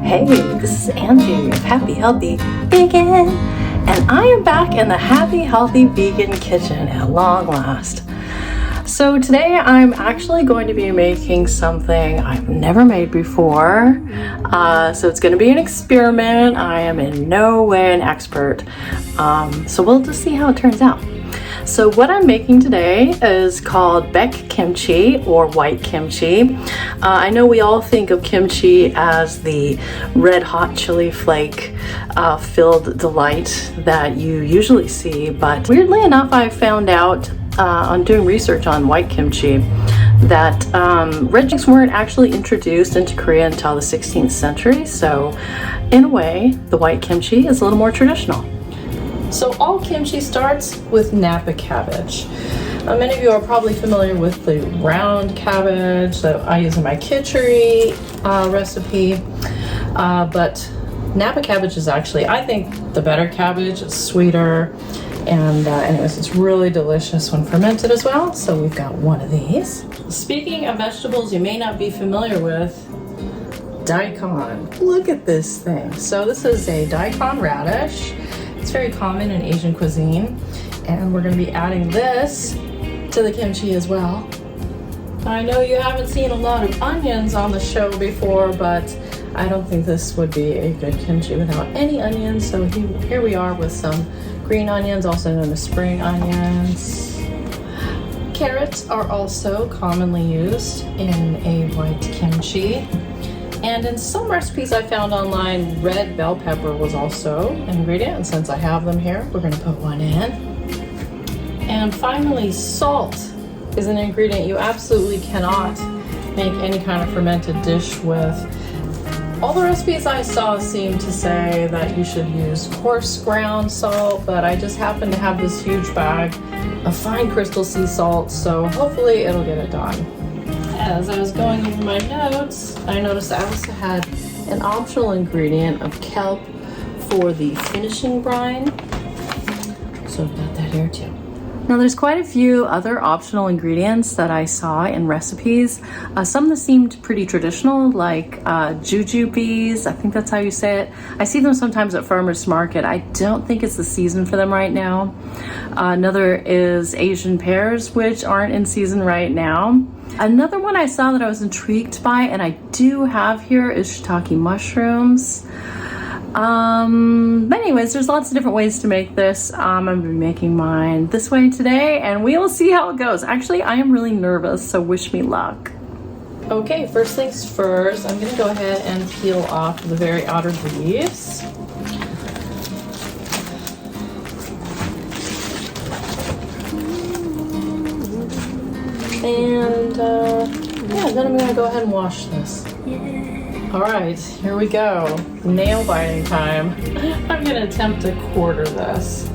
Hey, this is Angie of Happy Healthy Vegan, and I am back in the Happy Healthy Vegan kitchen at long last. So today I'm actually going to be making something I've never made before. So it's going to be an experiment. I am in no way an expert. So we'll just see how it turns out. So what I'm making today is called Baek Kimchi or white kimchi. I know we all think of kimchi as the red hot chili flake filled delight that you usually see, but weirdly enough I found out on doing research on white kimchi that red chilies weren't actually introduced into Korea until the 16th century. So in a way, the white kimchi is a little more traditional. So all kimchi starts with Napa cabbage. Many of you are probably familiar with the round cabbage that I use in my kitchery recipe, but Napa cabbage is actually, I think, the better cabbage. It's sweeter, and anyways, it's really delicious when fermented as well. So we've got one of these. Speaking of vegetables you may not be familiar with, daikon. Look at this thing. So this is a daikon radish. It's very common in Asian cuisine, and we're going to be adding this to the kimchi as well. I know you haven't seen a lot of onions on the show before, but I don't think this would be a good kimchi without any onions. So here we are with some green onions, also known as spring onions. Carrots are also commonly used in a white kimchi. And in some recipes I found online, red bell pepper was also an ingredient, and since I have them here, we're going to put one in. And finally, salt is an ingredient you absolutely cannot make any kind of fermented dish with. All the recipes I saw seem to say that you should use coarse ground salt, but I just happen to have this huge bag of fine crystal sea salt, so hopefully it'll get it done. As I was going over my notes, I noticed I also had an optional ingredient of kelp for the finishing brine. So I've got that here too. Now there's quite a few other optional ingredients that I saw in recipes. Some that seemed pretty traditional, like jujubes. I think that's how you say it. I see them sometimes at farmers market. I don't think it's the season for them right now. Another is Asian pears, which aren't in season right now. Another one I saw that I was intrigued by, and I do have here, is shiitake mushrooms. But anyways, there's lots of different ways to make this. I'm gonna be making mine this way today, and we will see how it goes. Actually, I am really nervous, so wish me luck. Okay, first things first, I'm gonna go ahead and peel off the very outer leaves. And yeah, then I'm gonna go ahead and wash this. All right, here we go. Nail biting time. I'm gonna attempt to quarter this.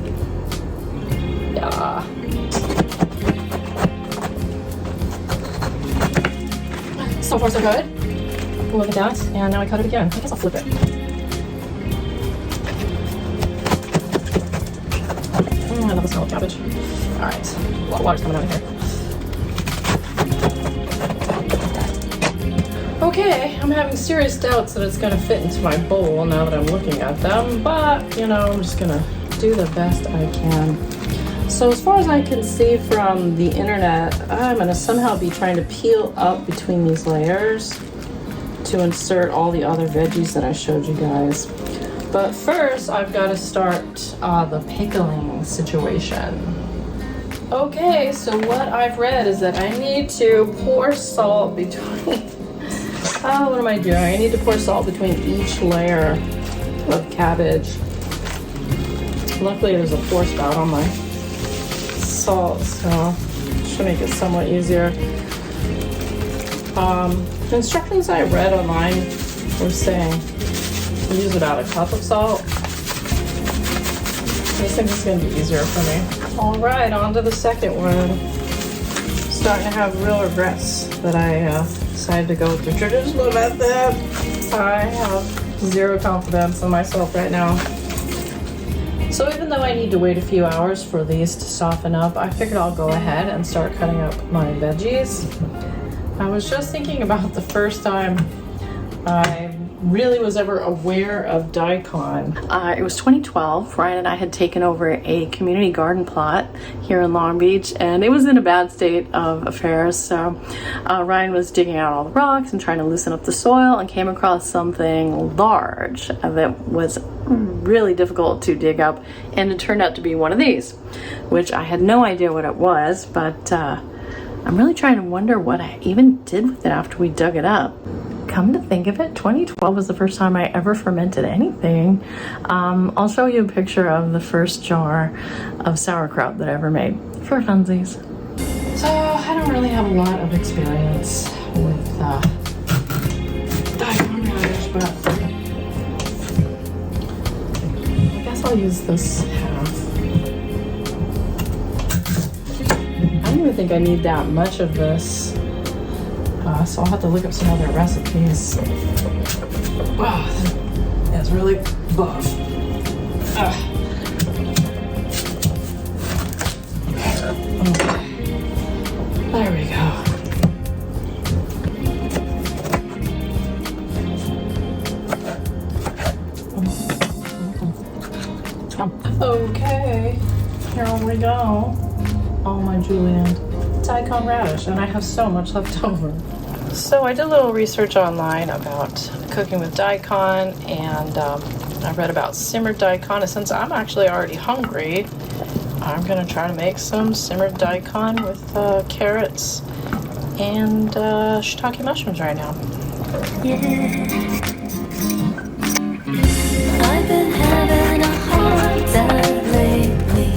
Yeah. So far so good. Look at that, and now I cut it again. I guess I'll flip it. I love the smell of cabbage. All right, a lot of water's coming out of here. Okay, I'm having serious doubts that it's going to fit into my bowl now that I'm looking at them, but, you know, I'm just going to do the best I can. So as far as I can see from the internet, I'm going to somehow be trying to peel up between these layers to insert all the other veggies that I showed you guys. But first, I've got to start the pickling situation. Okay, so what I've read is that I need to pour salt between... what am I doing? I need to pour salt between each layer of cabbage. Luckily there's a pour spout on my salt, so it should make it somewhat easier. The instructions I read online were saying use about a cup of salt. I just think it's going to be easier for me. Alright, on to the second one. Starting to have real regrets that I decided to go with the traditional method. I have zero confidence in myself right now. So even though I need to wait a few hours for these to soften up, I figured I'll go ahead and start cutting up my veggies. I was just thinking about the first time I really was ever aware of daikon. It was 2012. Ryan and I had taken over a community garden plot here in Long Beach, and it was in a bad state of affairs. So Ryan was digging out all the rocks and trying to loosen up the soil, and came across something large that was really difficult to dig up, and it turned out to be one of these, which I had no idea what it was, but I'm really trying to wonder what I even did with it after we dug it up. Come to think of it, 2012 was the first time I ever fermented anything. I'll show you a picture of the first jar of sauerkraut that I ever made for funsies. So I don't really have a lot of experience with daikon radish, but I guess I'll use this half. I don't even think I need that much of this. So I'll have to look up some other recipes. Wow, that's really buff. Okay. There we go. Okay, here we go. Oh my Julian, daikon radish, and I have so much left over. So I did a little research online about cooking with daikon, and I read about simmered daikon. And since I'm actually already hungry, I'm gonna try to make some simmered daikon with carrots and shiitake mushrooms right now. I've been having a hard time lately.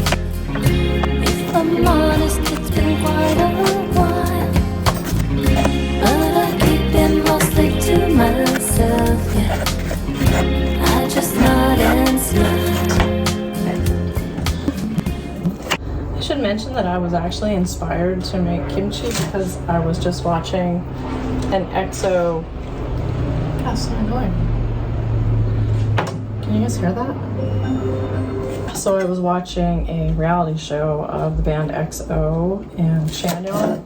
If I'm honest, it's been quite a while, but I keep it mostly to myself, yeah. I just nod and smile. I should mention that I was actually inspired to make kimchi because I was just watching an EXO. That's so annoying. Can you guys hear that? So I was watching a reality show of the band EXO, and Chanyeol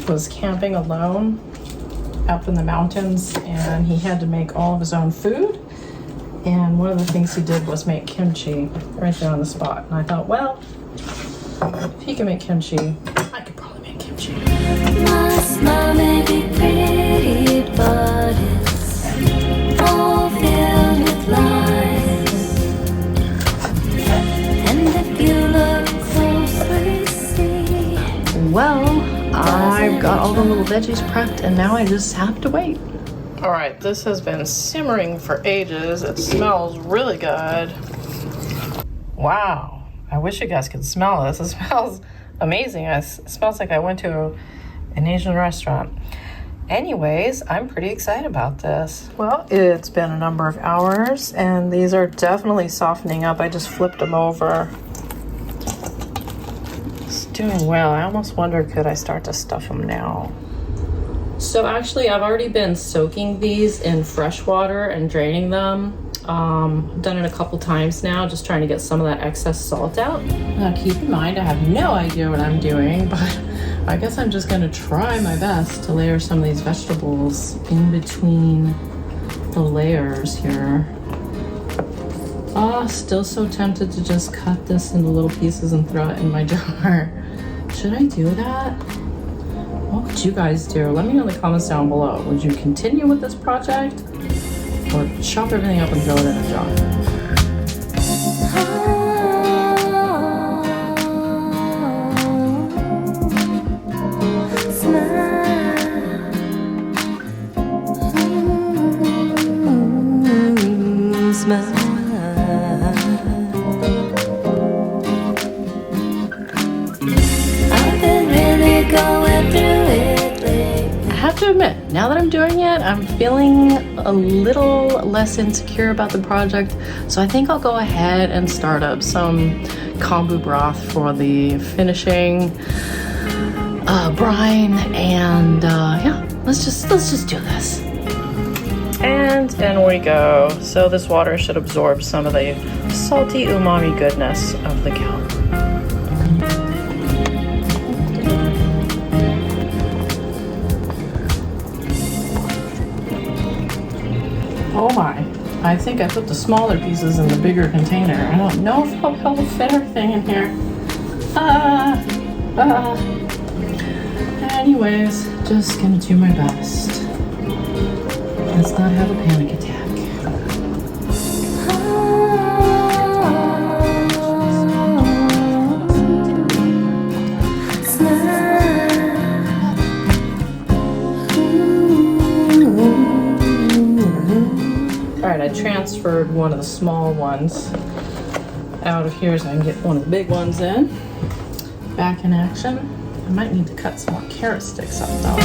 was camping alone up in the mountains, and he had to make all of his own food. And one of the things he did was make kimchi right there on the spot. And I thought, well, if he can make kimchi, I could probably make kimchi. My smile may be pretty, but it's all filled with lies. And if you look closely, see. Well, I've got all the little veggies prepped, and now I just have to wait. All right, this has been simmering for ages. It smells really good. Wow, I wish you guys could smell this. It smells amazing. It smells like I went to an Asian restaurant. Anyways, I'm pretty excited about this. Well, it's been a number of hours, and these are definitely softening up. I just flipped them over. It's doing well. I almost wondered, could I start to stuff them now? So actually, I've already been soaking these in fresh water and draining them. I've done it a couple times now, just trying to get some of that excess salt out. Now keep in mind, I have no idea what I'm doing, but I guess I'm just gonna try my best to layer some of these vegetables in between the layers here. Still so tempted to just cut this into little pieces and throw it in my jar. Should I do that? What would you guys do? Let me know in the comments down below. Would you continue with this project or chop everything up and throw it in a jar? To admit, now that I'm doing it, I'm feeling a little less insecure about the project, so I think I'll go ahead and start up some kombu broth for the finishing brine, and yeah, let's just do this. And in we go. So this water should absorb some of the salty umami goodness of the kelp. Oh my. I think I put the smaller pieces in the bigger container. I don't know if I'll fit everything in here. Anyways, just gonna do my best. Let's not have a panic attack. Alright, I transferred one of the small ones out of here so I can get one of the big ones in. Back in action. I might need to cut some more carrot sticks up though.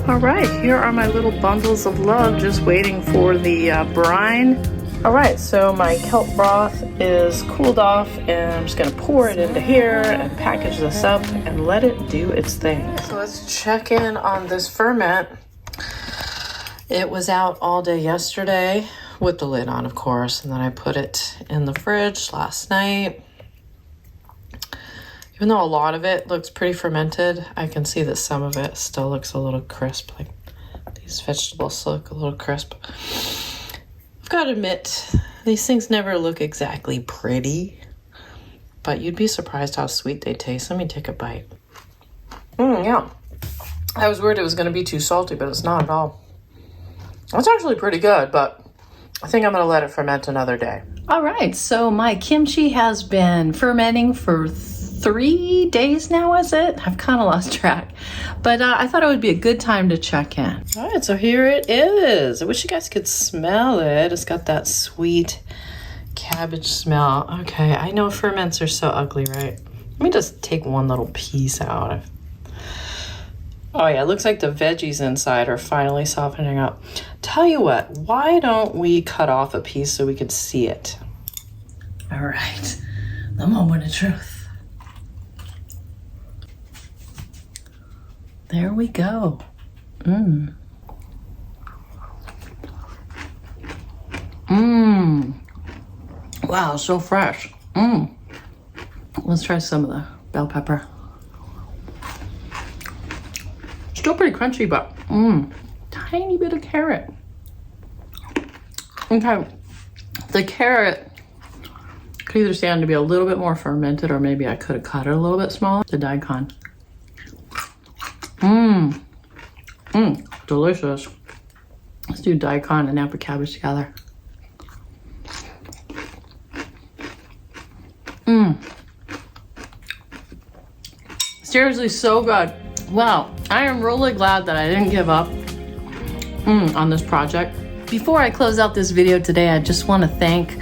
Alright, here are my little bundles of love just waiting for the brine. Alright, so my kelp broth is cooled off and I'm just going to pour it into here and package this up and let it do its thing. So let's check in on this ferment. It was out all day yesterday with the lid on, of course, and then I put it in the fridge last night. Even though a lot of it looks pretty fermented, I can see that some of it still looks a little crisp. Like these vegetables look a little crisp. Gotta admit, these things never look exactly pretty, but you'd be surprised how sweet they taste. Let me take a bite. Yeah. I was worried it was gonna be too salty, but it's not at all. It's actually pretty good, but I think I'm gonna let it ferment another day. All right, so my kimchi has been fermenting for 3 days now, is it? I've kind of lost track. But I thought it would be a good time to check in. All right, so here it is. I wish you guys could smell it. It's got that sweet cabbage smell. Okay, I know ferments are so ugly, right? Let me just take one little piece out. Oh yeah, it looks like the veggies inside are finally softening up. Tell you what, why don't we cut off a piece so we could see it? All right, the moment of truth. There we go. Wow, so fresh. Let's try some of the bell pepper. Still pretty crunchy, but tiny bit of carrot. Okay, the carrot could either stand to be a little bit more fermented or maybe I could have cut it a little bit smaller. The daikon. Delicious. Let's do daikon and Napa Cabbage together. Seriously, so good. Wow, I am really glad that I didn't give up on this project. Before I close out this video today, I just want to thank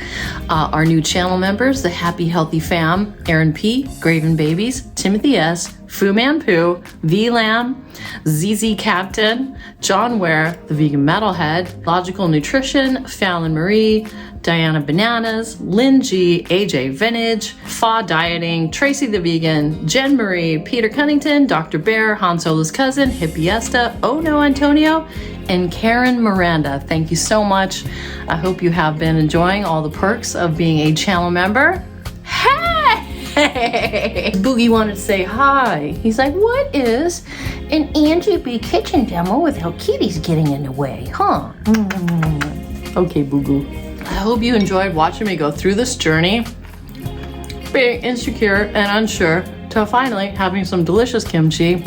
our new channel members, the Happy Healthy Fam, Aaron P, Graven Babies, Timothy S, Fu Man Poo, V Lamb, ZZ Captain, John Ware, the Vegan Metalhead, Logical Nutrition, Fallon Marie, Diana Bananas, Lynn G, AJ Vintage, Fa Dieting, Tracy the Vegan, Jen Marie, Peter Cunnington, Dr. Bear, Han Solo's cousin, Hippiesta, Oh No Antonio, and Karen Miranda. Thank you so much. I hope you have been enjoying all the perks of being a channel member. Hey! Boogie wanted to say hi. He's like, what is an Anji B kitchen demo without kitties getting in the way, huh? Okay, Boo Goo. I hope you enjoyed watching me go through this journey, being insecure and unsure, to finally having some delicious kimchi.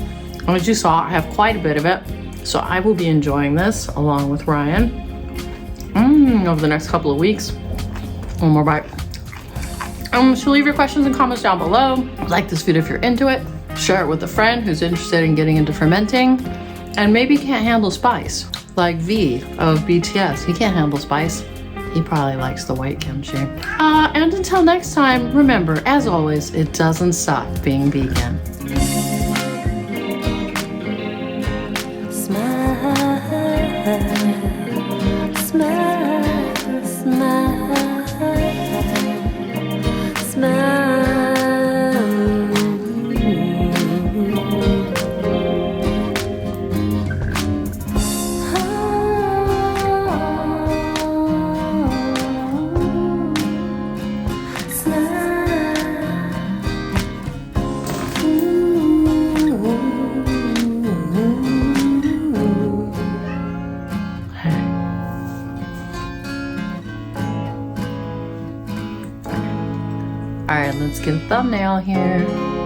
As you saw, I have quite a bit of it, so I will be enjoying this along with Ryan over the next couple of weeks. One more bite. So leave your questions and comments down below. Like this video if you're into it. Share it with a friend who's interested in getting into fermenting and maybe can't handle spice, like V of BTS. He can't handle spice. He probably likes the white kimchi. And until next time, remember, as always, it doesn't suck being vegan. Alright, let's get a thumbnail here.